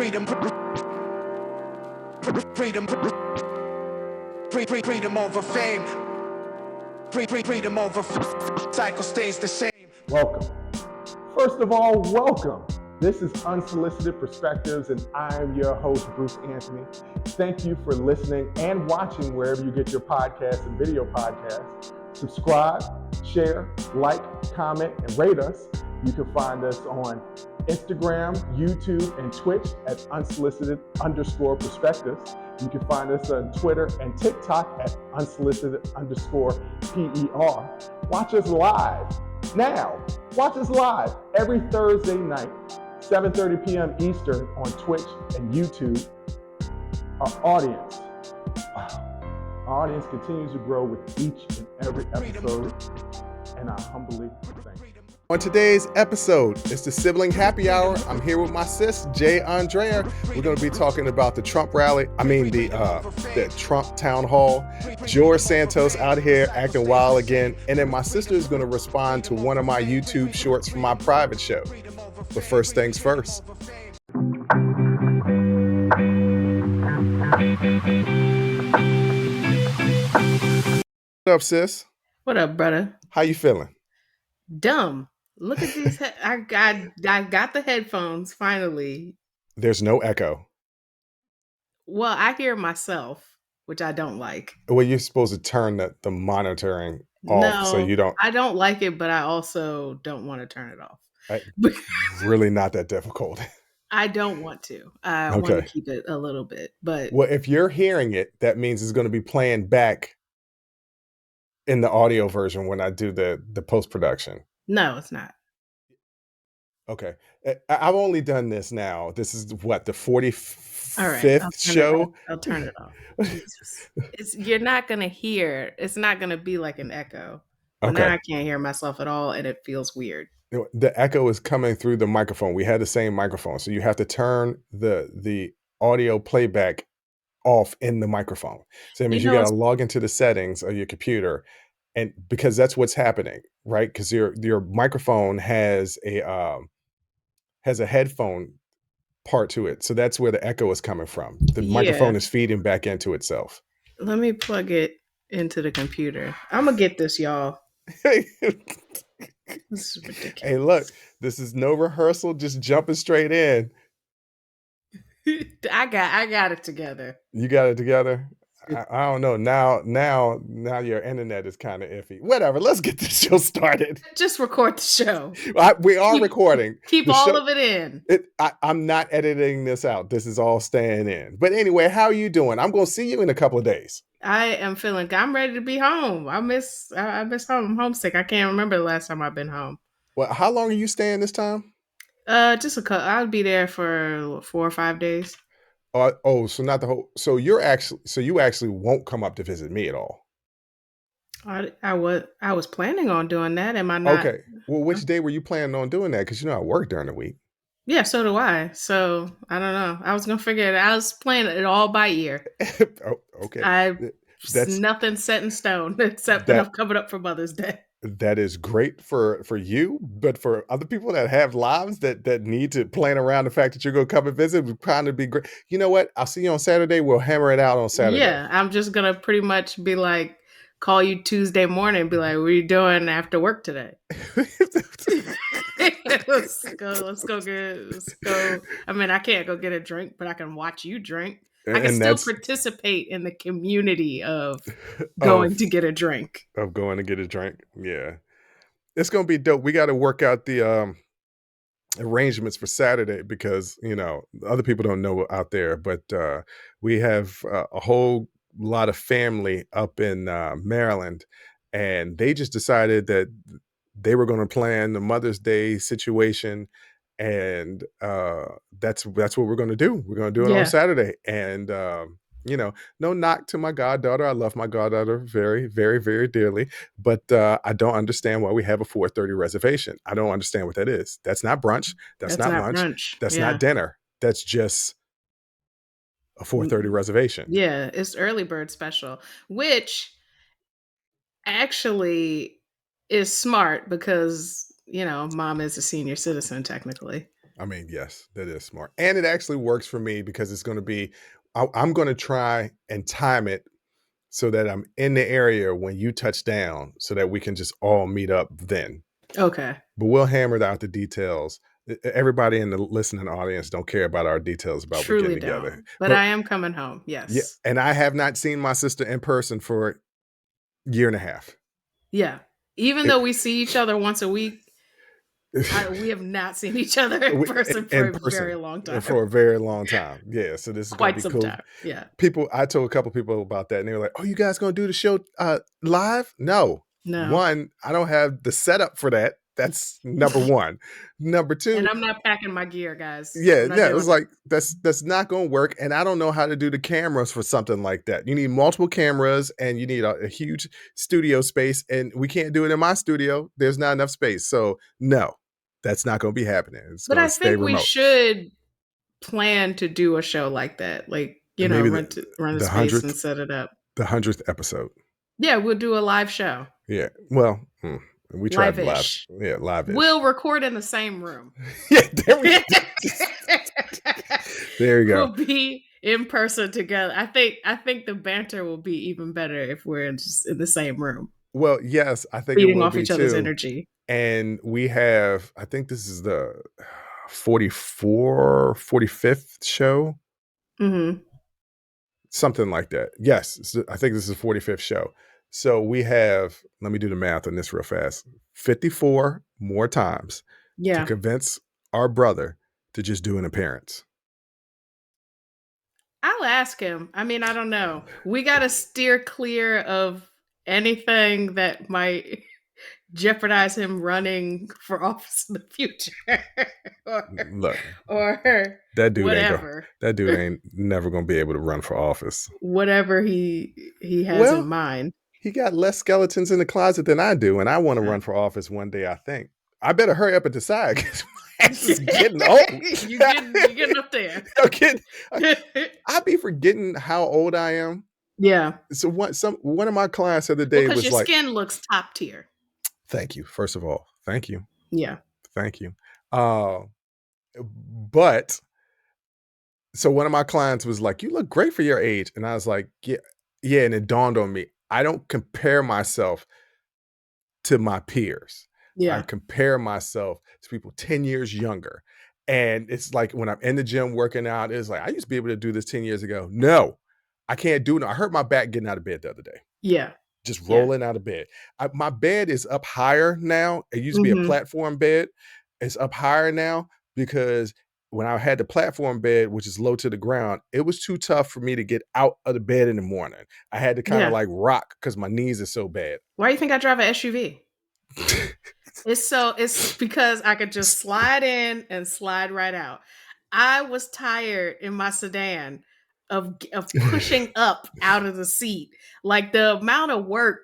freedom, freedom, freedom over fame, freedom over cycle stays the same. Welcome. First of all, welcome. This is Unsolicited Perspectives, and I'm your host, Bruce Anthony. Thank you for listening and watching wherever you get your podcasts and video podcasts. Subscribe, share, like, comment, and rate us. You can find us on Instagram, YouTube, and Twitch at unsolicited_perspectives. You can find us on Twitter and TikTok at unsolicited_PER. Watch us live. Now, watch us live every Thursday night, 7:30 p.m. Eastern on Twitch and YouTube. Our audience continues to grow with each and every episode, and I humbly thank you. On today's episode, it's the Sibling Happy Hour. I'm here with my sis, Aundrea. We're going to be talking about the Trump rally. The Trump town hall. George Santos out here acting wild again. And then my sister is going to respond to one of my YouTube shorts from my private show. But first things first. What up, sis? What up, brother? How you feeling? Dumb. Look at these. I got the headphones finally. There's no echo. Well, I hear myself, which I don't like. Well, you're supposed to turn the monitoring off so you don't. I don't like it, but I also don't want to turn it off. Really not that difficult. I don't want to. I want to keep it a little bit. But well, if you're hearing it, that means it's going to be playing back in the audio version when I do the post-production. No, it's not. Okay. I've only done this now. This is what, the 45th show? I'll turn it off. Jesus. You're not going to hear. It's not going to be like an echo. Well, now I can't hear myself at all, and it feels weird. The echo is coming through the microphone. We had the same microphone. So you have to turn the audio playback off in the microphone. So that means you got to log into the settings of your computer, and because that's what's happening, right? Because your microphone has a headphone part to it, so that's where the echo is coming from. The microphone is feeding back into itself. Let me plug it into the computer. I'm gonna get this, y'all. This is ridiculous. Hey, look, this is no rehearsal, just jumping straight in. I got it together. You got it together? I don't know. Now your internet is kind of iffy. Whatever. Let's get this show started. Just record the show. We are recording. Keep all of it in. I'm not editing this out. This is all staying in. But anyway, how are you doing? I'm going to see you in a couple of days. I am feeling. I'm ready to be home. I miss home. I'm homesick. I can't remember the last time I've been home. Well, how long are you staying this time? Just a couple. I'll be there for 4 or 5 days. So not the whole. So you actually won't come up to visit me at all. I was planning on doing that. Am I not? Okay. Well, which day were you planning on doing that? Because I work during the week. Yeah, so do I. So I don't know. I was gonna figure it out. I was playing it all by ear. Okay. That's nothing set in stone except that I'm coming up for Mother's Day. That is great for you, but for other people that have lives that need to plan around the fact that you're going to come and visit would kind of be great. You know what? I'll see you on Saturday. We'll hammer it out on Saturday. Yeah, I'm just going to pretty much be like, call you Tuesday morning and be like, what are you doing after work today? Let's go. I mean, I can't go get a drink, but I can watch you drink. I can still participate in the community of going to get a drink. Of going to get a drink. Yeah. It's going to be dope. We got to work out the arrangements for Saturday because, other people don't know out there, but we have a whole lot of family up in Maryland, and they just decided that they were going to plan the Mother's Day situation. And that's what we're going to do. We're going to do it on Saturday. And, no knock to my goddaughter. I love my goddaughter very, very, very dearly. But I don't understand why we have a 4:30 reservation. I don't understand what that is. That's not brunch. That's not lunch. That's not dinner. That's just a 4:30 reservation. Yeah, it's early bird special, which actually is smart because, mom is a senior citizen technically. I mean, yes, that is smart. And it actually works for me because it's going to be, I'm going to try and time it so that I'm in the area when you touch down so that we can just all meet up then. Okay. But we'll hammer out the details. Everybody in the listening audience don't care about our details about we Truly getting together. don't. But I am coming home. Yeah, Yes. and I have not seen my sister in person for a year and a half. Yeah. Even though we see each other once a week, we have not seen each other in person for a very long time. For a very long time. Yeah. So this is going to be some cool. time. Yeah. I told a couple people about that and they were like, "Oh, you guys going to do the show live?" No. One, I don't have the setup for that. That's number one. Number two, and I'm not packing my gear, guys. Yeah, it was like that's not going to work, and I don't know how to do the cameras for something like that. You need multiple cameras, and you need a huge studio space, and we can't do it in my studio. There's not enough space, so no, that's not going to be happening. It's but going I to stay think remote. we should plan to do a show like that, like rent the space and set it up. The 100th episode. Yeah, we'll do a live show. Yeah, well, we tried live. Yeah, live-ish. We'll record in the same room. Yeah, there we go. There you go. We'll be in person together. I think the banter will be even better if we're just in the same room. Well, yes, I think feeding it will off be each other's too. energy. And we have, I think this is the 45th show. Mm-hmm. Something like that. Yes, I think this is the 45th show. So we have, let me do the math on this real fast, 54 more times to convince our brother to just do an appearance. I'll ask him. I mean, I don't know. We got to steer clear of anything that might jeopardize him running for office in the future. or that dude whatever. That dude ain't never going to be able to run for office. Whatever he has in mind. He got less skeletons in the closet than I do, and I want to run for office one day, I think. I better hurry up and decide because my ass is getting old. You're getting up there. I be forgetting how old I am. Yeah. So one of my clients the other day was your skin looks top tier. Thank you. First of all, thank you. Yeah. Thank you. But so one of my clients was like, "You look great for your age," and I was like, "Yeah." And it dawned on me, I don't compare myself to my peers. Yeah. I compare myself to people 10 years younger. And it's like when I'm in the gym working out, it's like, I used to be able to do this 10 years ago. No, I can't do it. I hurt my back getting out of bed the other day. Yeah. Just rolling out of bed. My bed is up higher now. It used to be a platform bed. It's up higher now because when I had the platform bed, which is low to the ground, it was too tough for me to get out of the bed in the morning. I had to kind of like rock because my knees are so bad. Why do you think I drive an SUV? It's because I could just slide in and slide right out. I was tired in my sedan of pushing up out of the seat. Like the amount of work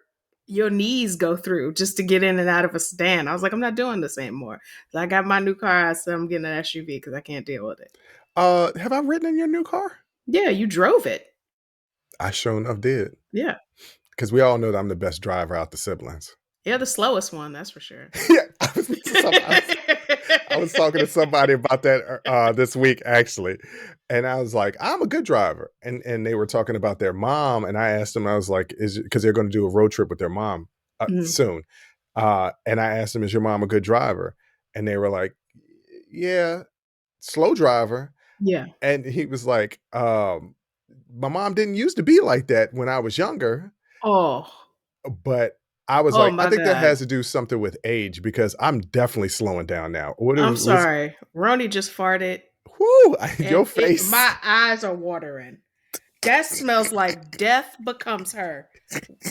your knees go through just to get in and out of a sedan. I was like, I'm not doing this anymore. So I got my new car. I said I'm getting an SUV because I can't deal with it. Have I ridden in your new car? Yeah, you drove it. I sure enough did. Yeah. Because we all know that I'm the best driver out the siblings. Yeah, the slowest one, that's for sure. Yeah, I was talking to somebody about that this week, actually. And I was like, I'm a good driver. And they were talking about their mom. And I asked them, I was like, because they're going to do a road trip with their mom soon. And I asked them, is your mom a good driver? And they were like, yeah, slow driver. Yeah. And he was like, my mom didn't used to be like that when I was younger. Oh. But I was I think that has to do something with age because I'm definitely slowing down now. I'm sorry. Ronnie just farted. Whoo, your face. My eyes are watering. That smells like death becomes her.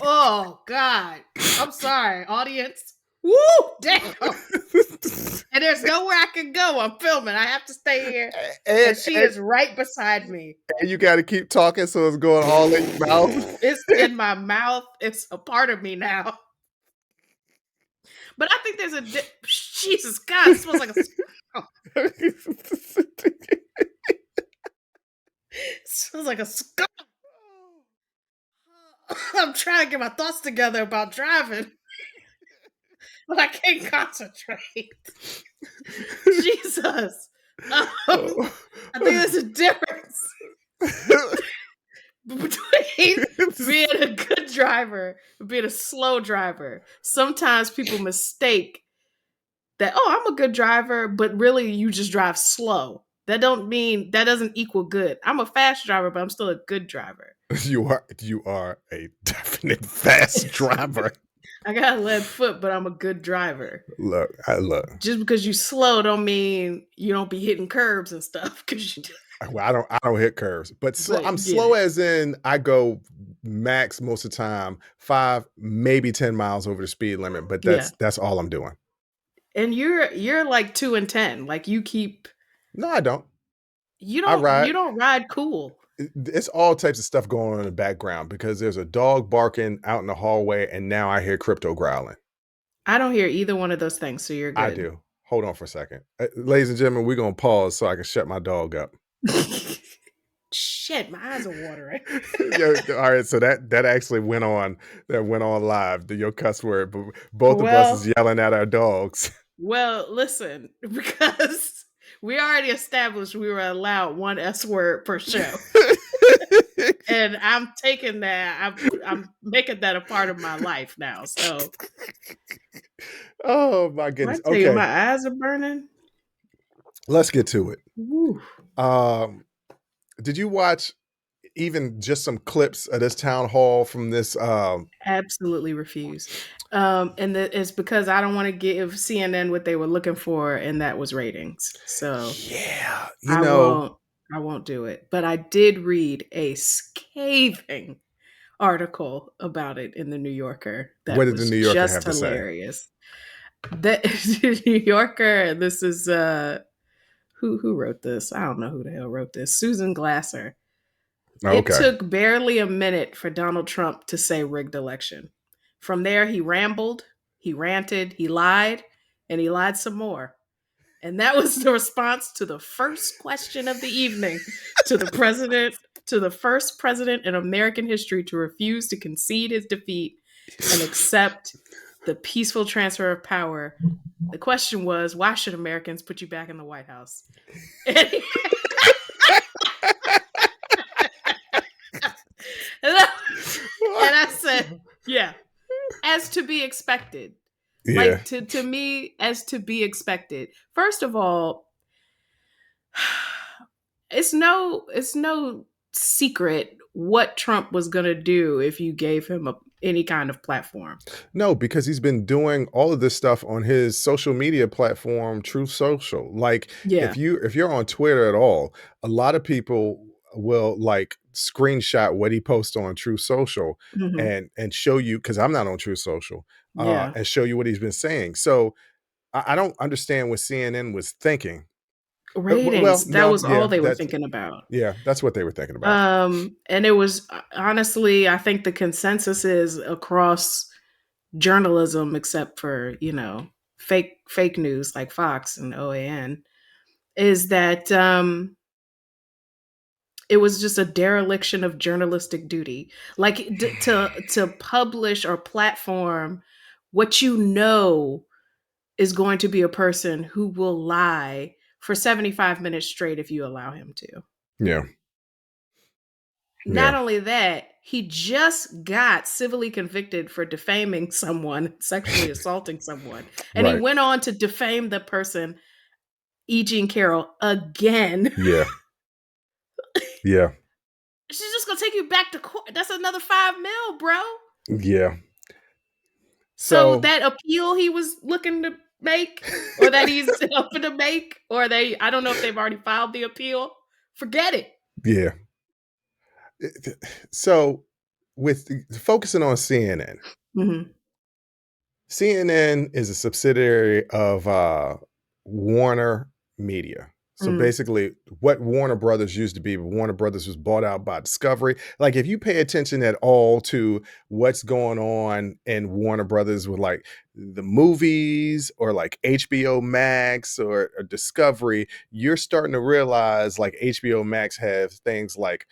Oh, God. I'm sorry, audience. Woo, damn. And there's nowhere I can go. I'm filming. I have to stay here. And she is right beside me. And you got to keep talking so it's going all in your mouth. It's in my mouth. It's a part of me now. But I think there's Jesus God, it smells like a it smells like a skunk. I'm trying to get my thoughts together about driving. But I can't concentrate. Jesus. Oh. I think there's a difference between being a good driver and being a slow driver. Sometimes people mistake that, oh, I'm a good driver, but really you just drive slow. That doesn't equal good. I'm a fast driver, but I'm still a good driver. You are a definite fast driver. I got a lead foot, but I'm a good driver. Look. Just because you slow don't mean you don't be hitting curbs and stuff. Well, I don't hit curves, but I'm slow as in I go max most of the time 5, maybe 10 miles over the speed limit, but that's all I'm doing. And you're like 2 and 10. Like you keep. No, I don't. You I ride. don't ride cool. It's all types of stuff going on in the background because there's a dog barking out in the hallway, and now I hear crypto growling. I don't hear either one of those things, so you're good. I do. Hold on for a second. Ladies and gentlemen, we're going to pause so I can shut my dog up. Shit, my eyes are watering. All right, so that actually went on live, your cuss word, but both of us is yelling at our dogs. Well, listen, because we already established we were allowed one S word per show. And I'm taking that, I'm making that a part of my life now. So oh my goodness. Okay. My eyes are burning. Let's get to it. Woo. Did you watch even just some clips of this town hall from this? Absolutely refuse. And it's because I don't want to give CNN what they were looking for, and that was ratings. So yeah, I won't do it. But I did read a scathing article about it in the New Yorker. That what did was the New Yorker just have to hilarious. The New Yorker. This is who wrote this? I don't know who the hell wrote this. Susan Glasser. Okay. It took barely a minute for Donald Trump to say rigged election. From there, he rambled, he ranted, he lied, and he lied some more. And that was the response to the first question of the evening to the first president in American history to refuse to concede his defeat and accept the peaceful transfer of power. The question was, why should Americans put you back in the White House? And I said, yeah, as to be expected. Yeah. Like to me, as to be expected. First of all, it's no secret what Trump was going to do if you gave him any kind of platform. No, because he's been doing all of this stuff on his social media platform, Truth Social. Like, if you're on Twitter at all, a lot of people will like screenshot what he posts on Truth Social and show you, because I'm not on Truth Social, and show you what he's been saying. So I don't understand what CNN was thinking. Ratings. That was all they were thinking about. Yeah, that's what they were thinking about. And it was honestly, I think the consensus is across journalism, except for, fake news like Fox and OAN, is that it was just a dereliction of journalistic duty. Like to publish or platform what is going to be a person who will lie for 75 minutes straight if you allow him to. Yeah. Not only that, he just got civilly convicted for defaming someone, sexually assaulting someone. And he went on to defame the person, E. Jean Carroll, again. Yeah. Yeah. She's just going to take you back to court. That's another $5 million, bro. Yeah. So that appeal he was looking to make, or that he's hoping to make, or I don't know if they've already filed the appeal. Forget it. Yeah. So with focusing on CNN, CNN is a subsidiary of Warner Media. So basically what Warner Brothers used to be, Warner Brothers was bought out by Discovery. Like if you pay attention at all to what's going on in Warner Brothers with like the movies or like HBO Max or Discovery, you're starting to realize like HBO Max has things like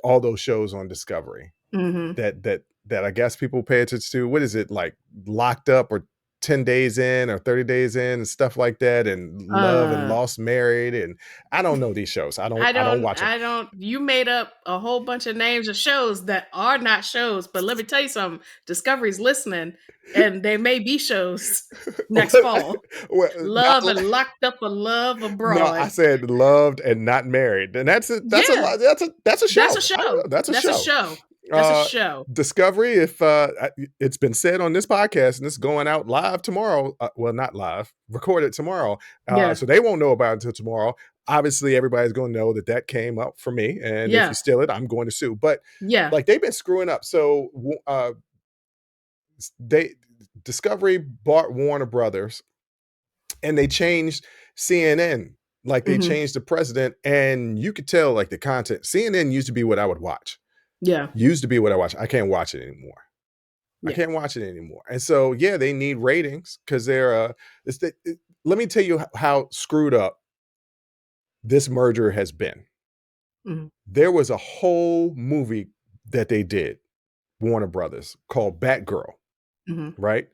all those shows on Discovery that I guess people pay attention to. What is it, like Locked Up or 10 days in or 30 days in and stuff like that, and Love and Lost Married, and I don't know these shows. I don't watch them. You made up a whole bunch of names of shows that are not shows, but let me tell you something. Discovery's listening, and they may be shows next fall. Love and Locked Up, or Love Abroad. No, I said Loved and Not Married, and that's a show. That's a show. That's a show. That's a show. Discovery, if it's been said on this podcast, and it's going out live tomorrow. Well, not live, recorded tomorrow. So they won't know about it until tomorrow. Obviously, everybody's going to know that came up for me, and if you steal it, I'm going to sue. But like, they've been screwing up. So Discovery bought Warner Brothers, and they changed CNN. Like, they changed the president, and you could tell, like, the content. CNN used to be what I would watch. Used to be what I watch. I can't watch it anymore. I can't watch it anymore. And so, they need ratings because they're let me tell you how screwed up this merger has been. There was a whole movie that they did, Warner Brothers, called Batgirl, right?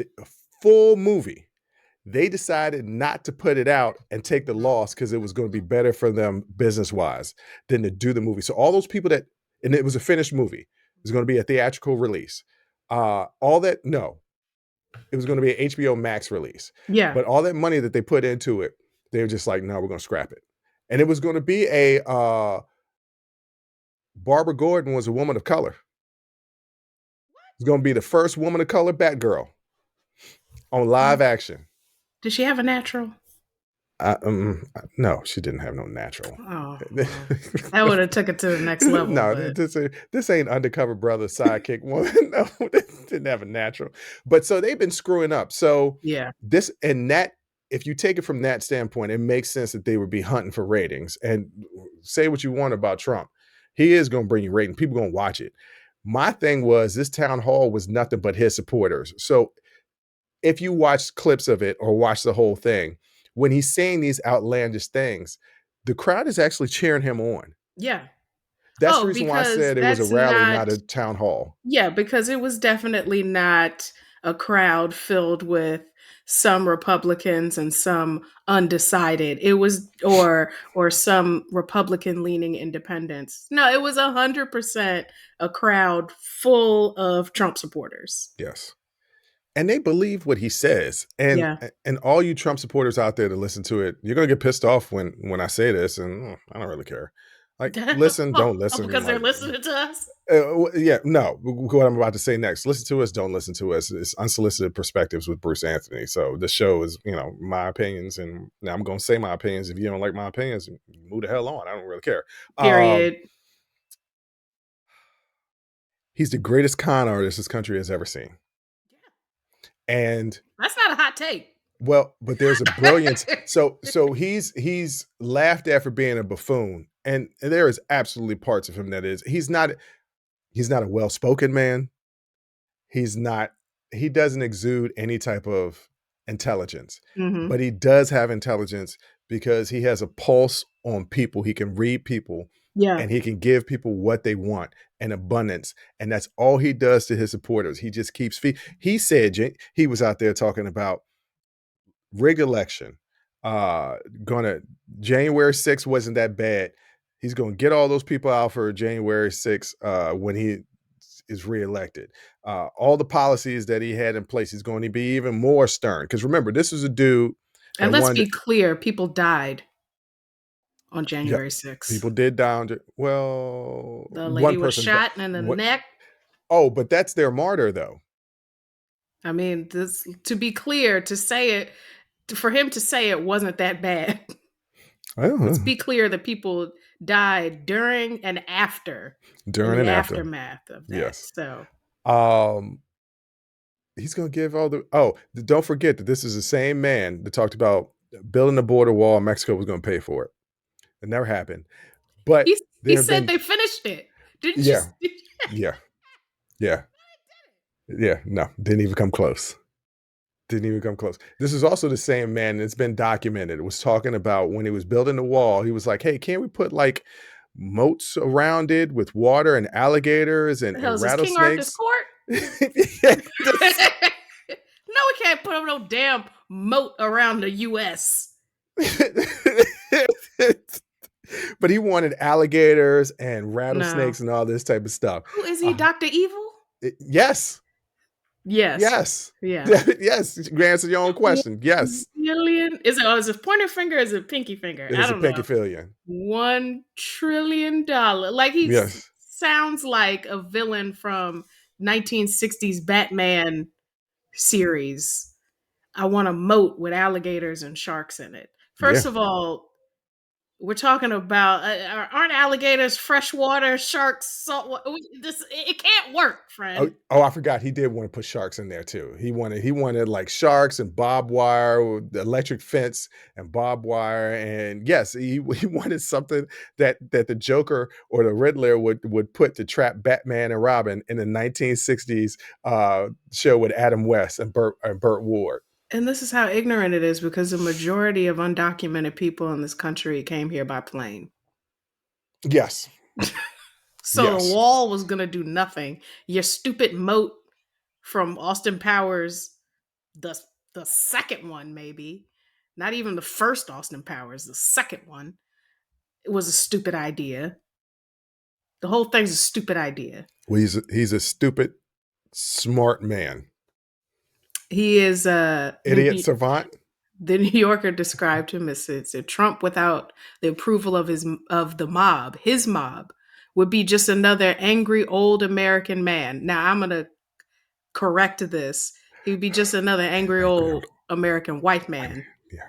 A full movie. They decided not to put it out and take the loss because it was going to be better for them business-wise than to do the movie. So all those people and it was a finished movie. It was going to be a theatrical release. It was going to be an HBO Max release. But all that money that they put into it, they were just like, no, we're going to scrap it. And it was going to be Barbara Gordon was a woman of color. It's going to be the first woman of color Batgirl on live action. Did she have a natural? No, she didn't have no natural. Oh, well, that would have took it to the next level. No, this ain't Undercover Brother sidekick woman. No, they didn't have a natural. But so they've been screwing up. So this and that, if you take it from that standpoint, it makes sense that they would be hunting for ratings. And say what you want about Trump, he is going to bring you ratings. People going to watch it. My thing was, this town hall was nothing but his supporters. So if you watch clips of it or watch the whole thing, when he's saying these outlandish things, the crowd is actually cheering him on. That's the reason why I said it was a rally, not a town hall. Because it was definitely not a crowd filled with some Republicans and some undecided. It was or some Republican leaning independents. No, it was 100% a crowd full of Trump supporters. Yes. And they believe what he says. And all you Trump supporters out there that listen to it, you're going to get pissed off when I say this, and I don't really care. Like, listen, don't listen. Because they're listening to us? No. What I'm about to say next. Listen to us, don't listen to us. It's Unsolicited Perspectives with Bruce Anthony. So the show is, my opinions, and now I'm going to say my opinions. If you don't like my opinions, move the hell on. I don't really care. Period. He's the greatest con artist this country has ever seen. And that's not a hot take. Well, but there's a brilliance. So he's laughed at for being a buffoon, and there is absolutely parts of him that is. He's not a well-spoken man. He doesn't exude any type of intelligence, but he does have intelligence because he has a pulse on people. He can read people. And he can give people what they want and abundance. And that's all he does to his supporters. He just keeps he said he was out there talking about rigged election. January 6th wasn't that bad. He's going to get all those people out for January 6th when he is reelected. All the policies that he had in place, he's going to be even more stern. Because remember, this is a dude. And let's be clear, people died on January 6th. People did die. The lady was shot in the neck. Oh, but that's their martyr, though. I mean, to be clear, for him to say it wasn't that bad. Let's be clear that people died during and after. Aftermath of that. Yes. So. He's going to give all don't forget that this is the same man that talked about building the border wall and Mexico was going to pay for it. It never happened. But he said they finished it. Didn't you? Yeah. No, didn't even come close. This is also the same man that's been documented. It was talking about when he was building the wall, he was like, hey, can't we put like moats around it with water and alligators and rattlesnakes? King Arthur's court? No, we can't put up no damn moat around the U.S. But he wanted alligators and No. rattlesnakes and all this type of stuff. Who is he, Dr. Evil? Yes. Yes. Yes. Yeah. Yes. You answered your own question. Yes. 1 million? Is it pointer finger or is it pinky finger? It I is a don't know. pinkophilia. $1 trillion. Like he Yes. sounds like a villain from 1960s Batman series. I want a moat with alligators and sharks in it. Yeah. First of all, we're talking about aren't alligators freshwater, sharks, salt? It can't work, friend. I forgot. He did want to put sharks in there too. He wanted like sharks and barbed wire, the electric fence and barbed wire, and yes, he wanted something that the Joker or the Riddler would put to trap Batman and Robin in the 1960s show with Adam West and Burt Ward. And this is how ignorant it is because the majority of undocumented people in this country came here by plane. Yes. So Yes. the wall was going to do nothing. Your stupid moat from Austin Powers, the second one maybe, not even the first Austin Powers, the second one, it was a stupid idea. The whole thing's a stupid idea. Well, he's a stupid, smart man. He is Idiot savant. The New Yorker described him as Trump without the approval of his mob would be just another angry old American man. Now I'm gonna correct this. He would be just another angry old American white man. Yeah.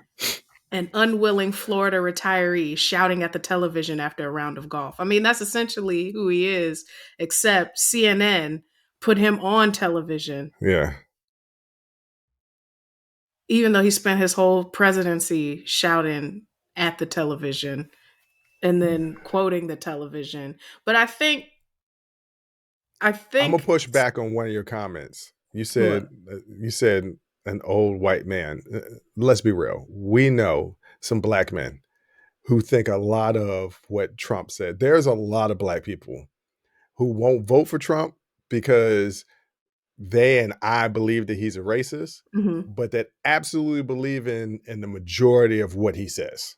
An unwilling Florida retiree shouting at the television after a round of golf. I mean, that's essentially who he is, except CNN put him on television. Yeah. Even though he spent his whole presidency shouting at the television and then quoting the television. But I think I'm gonna push back on one of your comments. You said an old white man. Let's be real. We know some black men who think a lot of what Trump said. There's a lot of black people who won't vote for Trump because they and I believe that he's a racist, but that absolutely believe in the majority of what he says.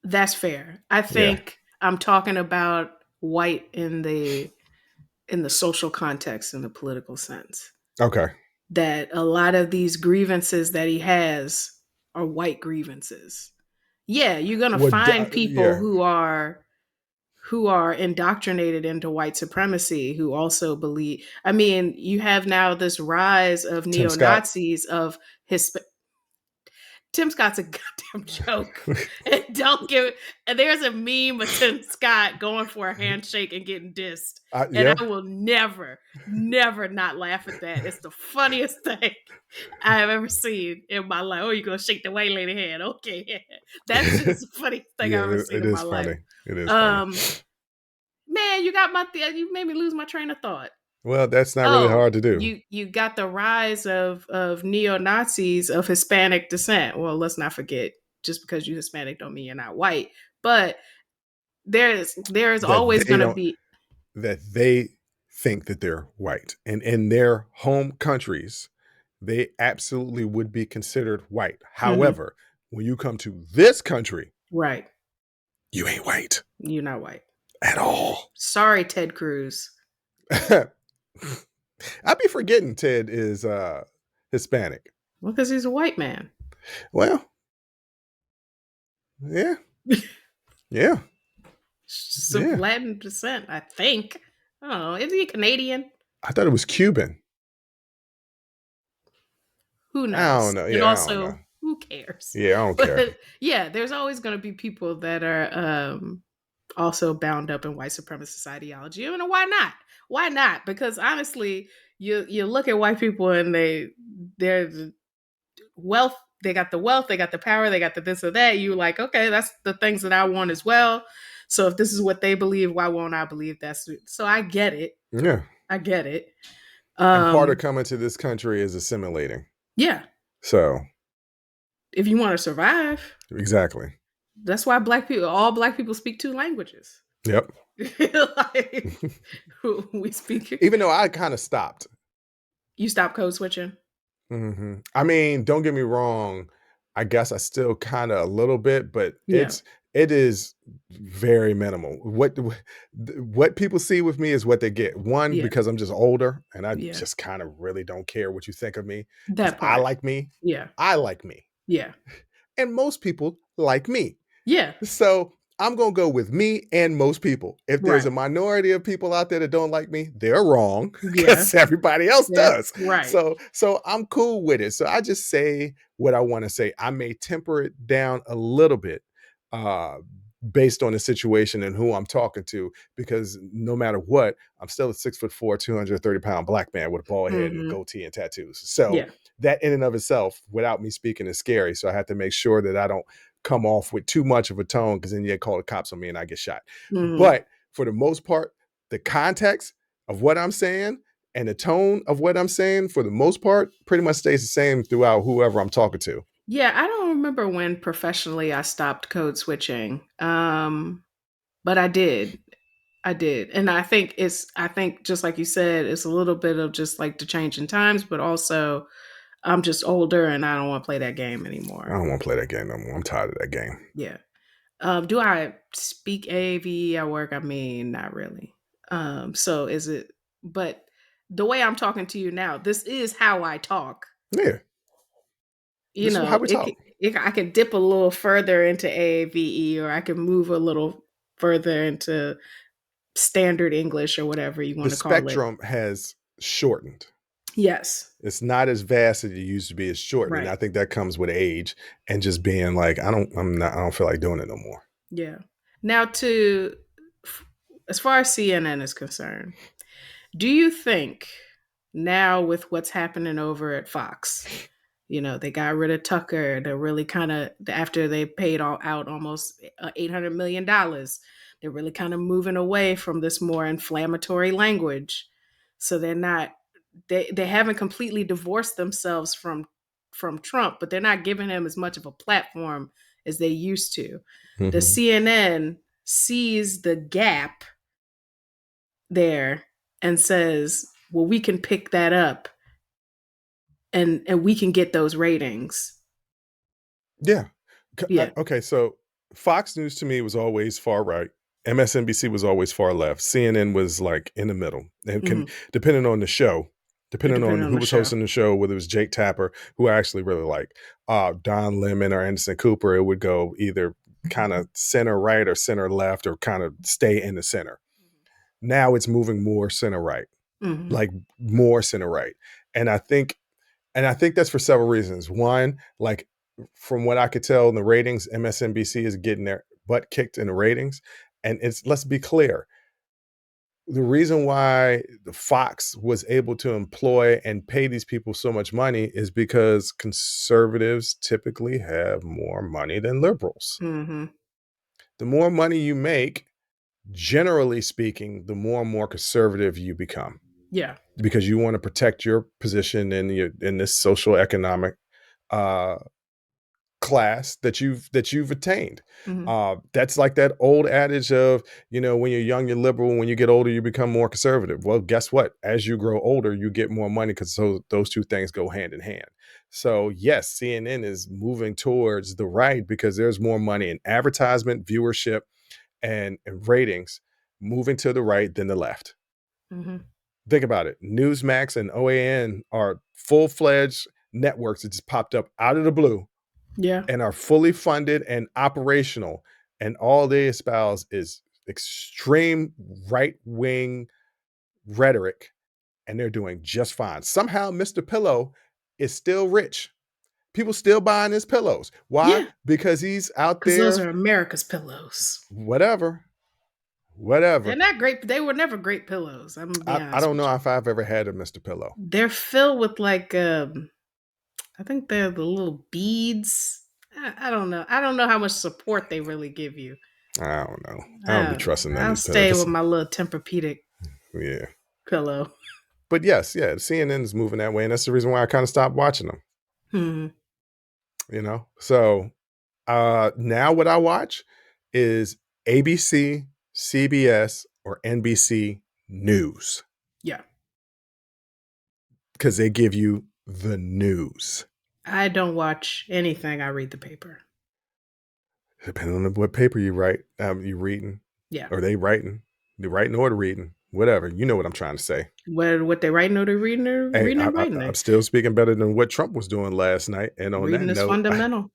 That's fair. I think I'm talking about white in the social context, in the political sense. Okay. That a lot of these grievances that he has are white grievances. Yeah, you're gonna find people who are indoctrinated into white supremacy, who also believe. I mean, you have now this rise of neo-Nazis of Tim Scott's a goddamn joke. And don't give it. And there's a meme of Tim Scott going for a handshake and getting dissed. And I will never not laugh at that. It's the funniest thing I have ever seen in my life. Oh, you're going to shake the white lady hand. Okay. That's just the funniest thing I've ever seen in my life. It is funny. Man, you made me lose my train of thought. Well, that's not really hard to do. You got the rise of neo-Nazis of Hispanic descent. Well, let's not forget, just because you're Hispanic don't mean you're not white. But there's always going to be that they think that they're white, and in their home countries, they absolutely would be considered white. However, when you come to this country, right, you ain't white. You're not white at all. Sorry, Ted Cruz. I'd be forgetting Ted is Hispanic. Well, because he's a white man. Well, yeah. Yeah. Some Latin descent, I think. I don't know. Is he Canadian? I thought it was Cuban. Who knows? I don't know. Yeah, and also, I don't know. Who cares? Yeah, I don't care. Yeah, there's always going to be people that are also bound up in white supremacist ideology. I mean, why not? Why not? Because honestly, you look at white people and they're wealth. They got the wealth. They got the power. They got the this or that. You like, okay, that's the things that I want as well. So if this is what they believe, why won't I believe that's it? So I get it. Yeah, I get it. And part of coming to this country is assimilating. Yeah. So if you want to survive, exactly. That's why all black people speak 2 languages. Yep. We speak. Even though I kind of stopped. You stopped code switching? I mean, don't get me wrong. I guess I still kind of a little bit, but Yeah. it is very minimal. What people see with me is what they get. One, Yeah. because I'm just older, and I Yeah. just kind of really don't care what you think of me because That part. Yeah. I like me, Yeah. and most people like me. Yeah. So I'm gonna go with me and most people. If there's Right. a minority of people out there that don't like me, they're wrong Yeah. because everybody else That's does. right. So I'm cool with it. So I just say what I want to say. I may temper it down a little bit uh based on the situation and who I'm talking to, because no matter what, I'm still a 6'4", 230-pound black man with a bald head and a Mm-hmm. goatee and tattoos. So Yeah. that in and of itself, without me speaking, is scary. So I have to make sure that I don't come off with too much of a tone, because then you call the cops on me and I get shot. Mm-hmm. But for the most part, the context of what I'm saying and the tone of what I'm saying, for the most part, pretty much stays the same throughout whoever I'm talking to. Yeah, I don't remember when professionally I stopped code switching. But I did. I did. And I think just like you said, it's a little bit of just like the change in times, but also I'm just older and I don't want to play that game I anymore. don't want to play that game no more. I'm tired of that game. Yeah. Do I speak AAVE at work? I mean, not really. So is it, but the way I'm talking to you now, this is how I talk. Yeah, You this is how know, we talk. I can dip a little further into AAVE, or I can move a little further into standard English or whatever you The want to call it. spectrum has shortened. Yes. It's not as vast as it used to be. It's shortened, and Right. I think that comes with age and just being like, I don't feel like doing it no more. Yeah. Now, as far as CNN is concerned, do you think now with what's happening over at Fox, they got rid of Tucker. They're really kind of, after they paid out almost $800 million, they're really kind of moving away from this more inflammatory language. So they're not, they haven't completely divorced themselves from Trump, but they're not giving him as much of a platform as they used to. The Mhm. CNN sees the gap there and says, well, we can pick that up and we can get those ratings. Yeah. Yeah. Okay, so Fox News to me was always far right. MSNBC was always far left. CNN was like in the middle. And Hmm. depending on the show, depending on Depending on who the was show. hosting the show, whether it was Jake Tapper, who I actually really like, Don Lemon or Anderson Cooper, it would go either kind of center right or center left, or kind of stay in the center. Now it's moving more center right, Hmm. like more center right. And I think that's for several reasons. One, like from what I could tell in the ratings, MSNBC is getting their butt kicked in the ratings. And let's be clear, the reason why the Fox was able to employ and pay these people so much money is because conservatives typically have more money than liberals. Hmm. The more money you make, generally speaking, the more and more conservative you become, Yeah. because you want to protect your position in this social economic uh, class that you've attained. Hmm. That's like that old adage of, when you're young, you're liberal. When you get older, you become more conservative. Well, guess what? As you grow older, you get more money, because those two things go hand in hand. So yes, CNN is moving towards the right because there's more money in advertisement, viewership, and ratings, moving to the right than the left. Hmm. Think about it. Newsmax and OAN are full-fledged networks that just popped up out of the blue Yeah. and are fully funded and operational. And all they espouse is extreme right-wing rhetoric, and they're doing just fine. Somehow, Mr. Pillow is still rich. People still buying his pillows. Why? Yeah. Because he's out Because those there, are America's pillows. whatever, They're whatever. not great. They were never great pillows. I'm gonna be I honest don't with know you. if I've ever had a Mr. Pillow. They're filled with like I think they're the little beads. I don't know. I don't know how much support they really give you. I don't know. I don't be trusting none of I'll these pillows. stay with my little Tempur-Pedic Yeah. pillow. But yes, yeah, CNN is moving that way. And that's the reason why I kind of stopped watching them, Hmm. So now what I watch is ABC, CBS, or NBC News, Yeah. because they give you the news. I don't watch anything. I read the paper. Depending on what paper you write, you reading, Yeah. or they writing, the writing or the reading, whatever. You know what I'm trying to say. What they writing or they reading or Hey, reading and writing. I'm still speaking better than what Trump was doing last night. And on Reading that is note, fundamental.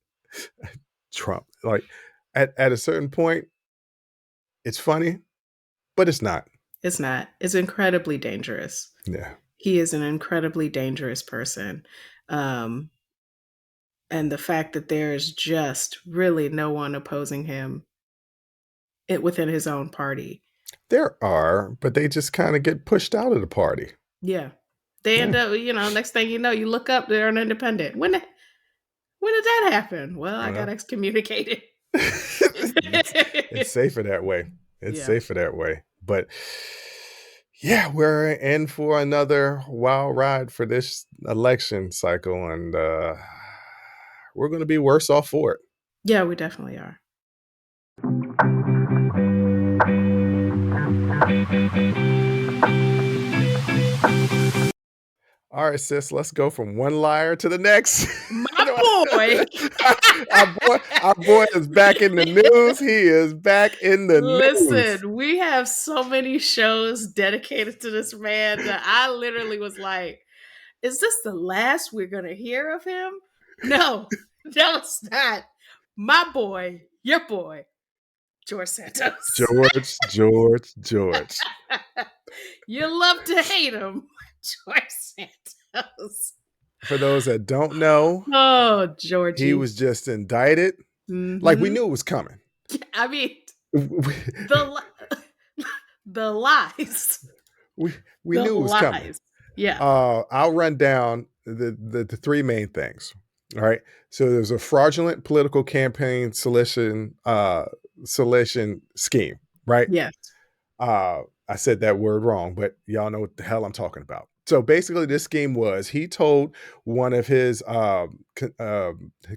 Trump, like at a certain point, it's funny, but it's not. It's not. It's incredibly dangerous. Yeah. He is an incredibly dangerous person. And the fact that there is just really no one opposing him within his own party. There are, but they just kind of get pushed out of the party. Yeah. They end up, next thing you know, you look up, they're an independent. When did that happen? Well, I got excommunicated. It's safer that way. It's safer that way. But yeah, we're in for another wild ride for this election cycle, and we're going to be worse off for it. Yeah, we definitely are. All right, sis, let's go from one liar to the next. My boy. Our boy is back in the news. He is back in the news. Listen, we have so many shows dedicated to this man that I literally was like, is this the last we're going to hear of him? No, it's not. My boy, your boy, George Santos. George. You love to hate him, George Santos. For those that don't know, Georgie, he was just indicted. Mm-hmm. Like, we knew it was coming. I mean, the lies. We knew it was coming. Yeah. I'll run down the three main things. All right. So there's a fraudulent political campaign solicitation scheme, right? Yes. I said that word wrong, but y'all know what the hell I'm talking about. So basically, this scheme was he told one of his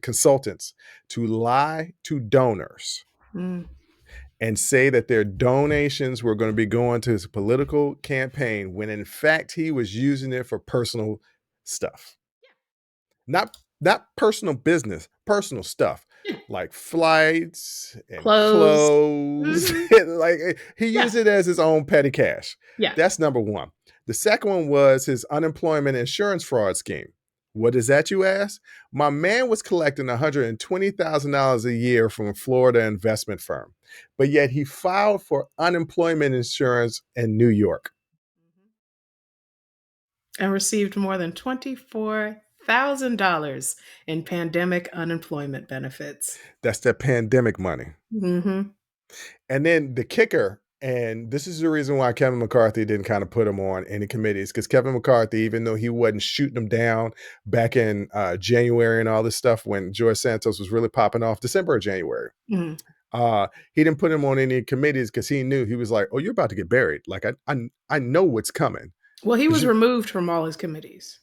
consultants to lie to donors and say that their donations were going to be going to his political campaign, when in fact he was using it for personal stuff. Yeah. Not personal business, personal stuff. Like flights and clothes. Like he used it as his own petty cash. Yeah. That's number one. The second one was his unemployment insurance fraud scheme. What is that, you ask? My man was collecting $120,000 a year from a Florida investment firm, but yet he filed for unemployment insurance in New York. And received more than $24,000 in pandemic unemployment benefits. That's the pandemic money. Mm-hmm. And then the kicker, and this is the reason why Kevin McCarthy didn't kind of put him on any committees, because Kevin McCarthy, even though he wasn't shooting them down back in January and all this stuff when George Santos was really popping off, December or January, he didn't put him on any committees because he knew, he was like, oh, you're about to get buried. Like, I know what's coming. Well, he was removed from all his committees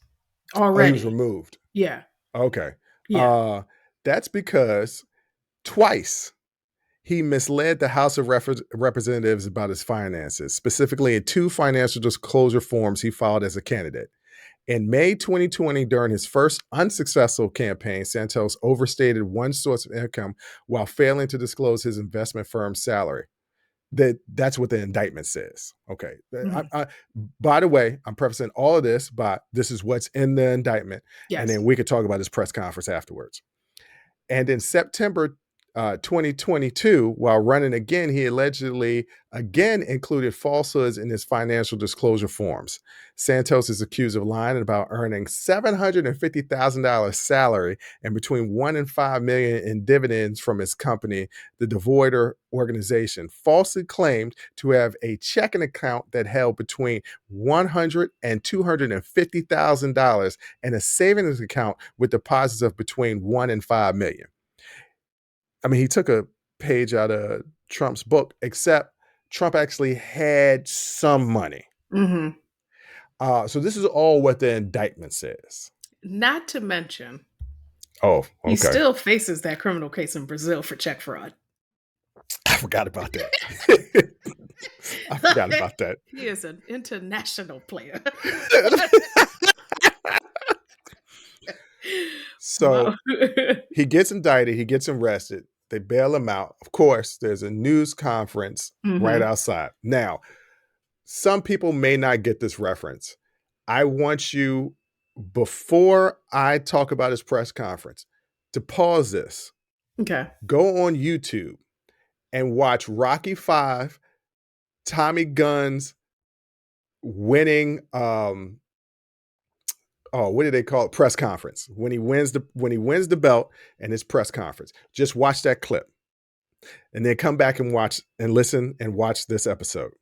already. Oh, he was removed. Yeah. Okay. Yeah. That's because twice he misled the House of Representatives about his finances, specifically in 2 financial disclosure forms he filed as a candidate. In May 2020, during his first unsuccessful campaign, Santos overstated one source of income while failing to disclose his investment firm's salary. That's what the indictment says. Okay. By the way, I'm prefacing all of this by this is what's in the indictment. Yes. And then we could talk about his press conference afterwards. And in September 2022, while running again, he allegedly again included falsehoods in his financial disclosure forms. Santos is accused of lying about earning $750,000 salary and between $1 and $5 million in dividends from his company, the Devoider organization, falsely claimed to have a checking account that held between $100,000 and $250,000 and a savings account with deposits of between $1 and $5 million. I mean, he took a page out of Trump's book, except Trump actually had some money. Mm-hmm. So this is all what the indictment says. Not to mention, he still faces that criminal case in Brazil for check fraud. I forgot about that. He is an international player. So Wow. he gets indicted, he gets arrested, they bail him out. Of course, there's a news conference right Mhm. outside. Now, some people may not get this reference. I want you, before I talk about his press conference, to pause this, Okay. go on YouTube and watch Rocky 5, Tommy Gunn's winning what do they call it? Press conference. When he wins the belt and his press conference. Just watch that clip and then come back and watch and listen and watch this episode.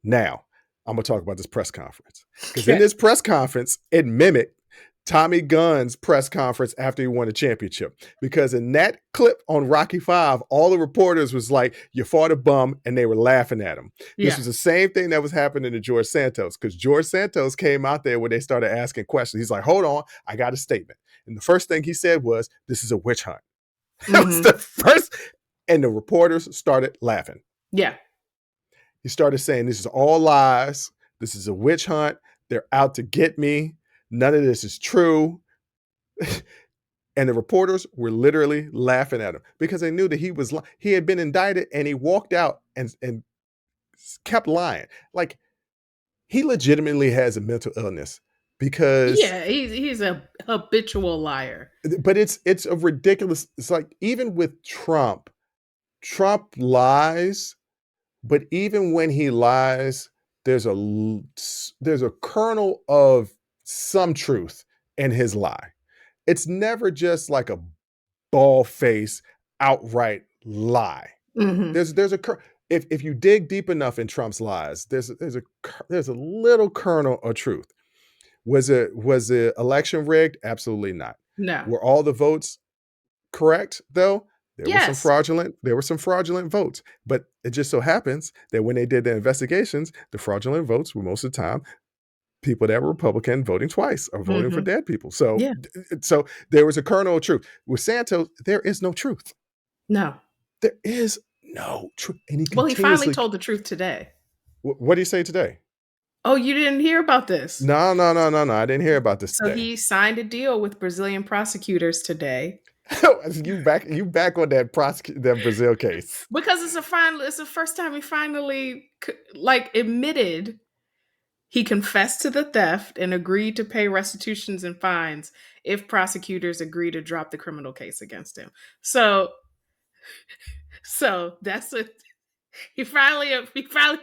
Now, I'm gonna talk about this press conference. Because in Okay. this press conference, it mimicked Tommy Gunn's press conference after he won a championship. Because in that clip on Rocky 5, all the reporters was like, "You fought a bum," and they were laughing at him. This Yeah. was the same thing that was happening to George Santos, because George Santos came out there when they started asking questions. He's like, "Hold on, I got a statement." And the first thing he said was, "This is a witch hunt." That was Mhm. the first, and the reporters started laughing. Yeah. He started saying, "This is all lies. This is a witch hunt. They're out to get me. None of this is true." And the reporters were literally laughing at him because they knew that he had been indicted, and he walked out and kept lying. Like, he legitimately has a mental illness, because Yeah, he's a habitual liar. but it's a ridiculous, it's like, even with Trump lies. But even when he lies, there's a kernel of some truth in his lie. It's never just like a ball face, outright lie. Mhm. There's a if you dig deep enough in Trump's lies, there's a little kernel of truth. Was the election rigged? Absolutely not. No. Were all the votes correct, though? Yes. There were some fraudulent votes, but it just so happens that when they did the investigations, the fraudulent votes were most of the time people that were Republican voting twice or voting for Mhm. dead people. So Yeah. so there was a kernel of truth. With Santos, there is no truth. No. There is no truth. And he Well, he finally continuously told the truth today. what do you say today? Oh, you didn't hear about this? No, no, no, no, no. I didn't hear about this So today. he signed a deal with Brazilian prosecutors today You back on that Brazil case. because it's the first time he finally like admitted he confessed to the theft and agreed to pay restitutions and fines if prosecutors agree to drop the criminal case against him. So that's what he finally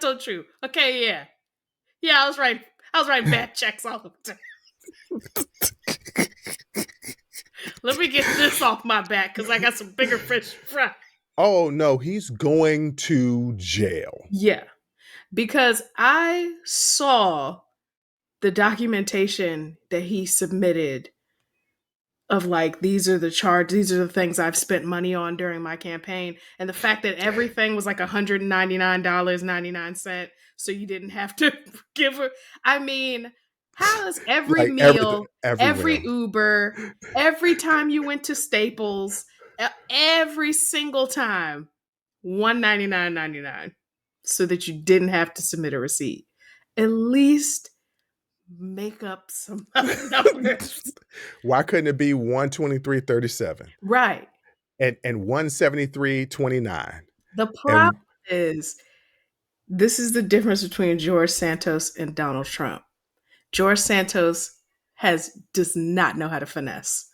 told you. Okay, yeah. Yeah, I was right. I was writing bad checks all the time. Let me get this off my back because I got some bigger fish to fry. Oh no, he's going to jail. Yeah, because I saw the documentation that he submitted of like these are the things I've spent money on during my campaign, and the fact that everything was like $199.99, so you didn't have to give her. I mean, how is every Like everything, meal, every everywhere. Uber, every time you went to Staples, every single time, $199.99, so that you didn't have to submit a receipt? At least make up some numbers. Why couldn't it be 123.37 Right. and 173.29? The problem And is this is the difference between George Santos and Donald Trump. George Santos does not know how to finesse.